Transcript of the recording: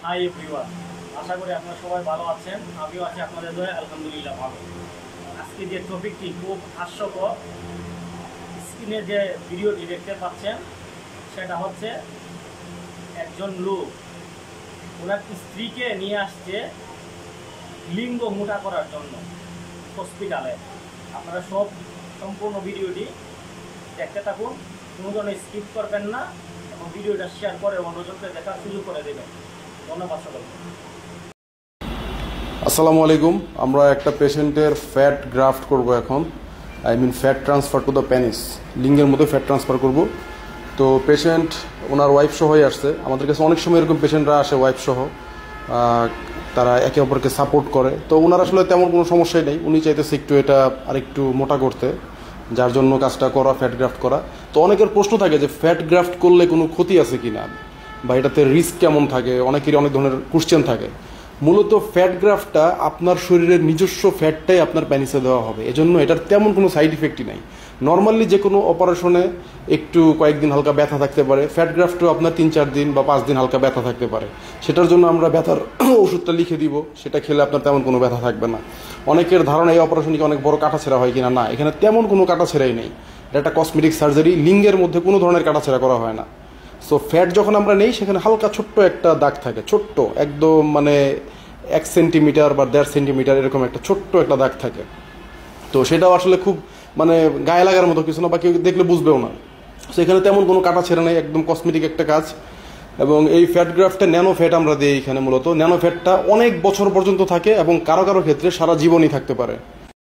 Hi everyone, আশা করি আপনারা সবাই ভালো আছেন। আমিও আছি আপনাদের দয়ায়, আলহামদুলিল্লাহ ভালো। আজকে যে টপিকটি খুব হাস্যকর, স্ক্রিনে যে ভিডিওটি দেখতে পাচ্ছেন সেটা হচ্ছে একজন লোক ওনার স্ত্রীকে নিয়ে আসছে লিঙ্গ মোটা করার জন্য হসপিটালে। আপনারা সম্পূর্ণ ভিডিওটি দেখতে থাকুন, কোনো ধরনের স্কিপ করবেন না এবং ভিডিওটা শেয়ার করে অন্যজনকে দেখার সুযোগ করে দেবেন। ধন্যবাদ সকলকে। আসসালামু আলাইকুম। আমরা একটা পেশেন্টের ফ্যাট গ্রাফট করব এখন, fat transfer to the penis, লিঙ্গের মধ্যে ফ্যাট ট্রান্সফার করব। তো পেশেন্ট ওনার ওয়াইফ সহই আসছে। আমাদের কাছে অনেক সময় এরকম পেশেন্টরা আসে ওয়াইফ সহ, তারা একে অপরকে সাপোর্ট করে। তো ওনার আসলে তেমন কোনো সমস্যাই নেই, উনি চাইতেছে একটু এটা আরেকটু মোটা করতে, যার জন্য কাজটা করা, ফ্যাট গ্রাফট করা। তো অনেকের প্রশ্ন থাকে যে ফ্যাট গ্রাফট করলে কোনো ক্ষতি আছে কিনা বা এটাতে রিস্ক কেমন থাকে, অনেকেরই অনেক ধরনের কোশ্চেন থাকে। মূলত ফ্যাট গ্রাফটটা আপনার শরীরের নিজস্ব ফ্যাটটাই আপনার প্যানিসে দেওয়া হবে, এজন্য এটার তেমন কোনো সাইড ইফেক্টই নাই। নর্মালি যে কোনো অপারেশনে একটু কয়েকদিন হালকা ব্যথা থাকতে পারে, ফ্যাট গ্রাফটও আপনার 3-4 দিন বা 5 দিন হালকা ব্যথা থাকতে পারে। সেটার জন্য আমরা ব্যথার ওষুধটা লিখে দিব, সেটা খেলে আপনার তেমন কোনো ব্যথা থাকবে না। অনেকের ধারণা এই অপারেশনে কি অনেক বড় কাটাছেঁড়া হয় কিনা, না, এখানে তেমন কোনো কাটাছেঁড়াই নেই। এটা একটা কসমেটিক সার্জারি, লিঙ্গের মধ্যে কোনো ধরনের কাটাছেঁড়া করা হয় না। সো ফ্যাট যখন আমরা নেই সেখানে হালকা ছোট্ট একটা দাগ থাকে, ছোট্ট একদম 1 সেন্টিমিটার বা 1.5 সেন্টিমিটার এরকম একটা ছোট্ট একটা দাগ থাকে। তো সেটাও আসলে খুব গায়ে লাগার মতো কিছু না, বা কেউ দেখলে বুঝবেও না। সো এখানে তেমন কোনো কাটা ছেড়ে নেই, একদম কসমেটিক একটা কাজ। এবং এই ফ্যাট গ্রাফটে ন্যানো ফ্যাট আমরা দিই এখানে। মূলত ন্যানো ফ্যাটটা অনেক বছর পর্যন্ত থাকে এবং কারো কারো ক্ষেত্রে সারা জীবনই থাকতে পারে।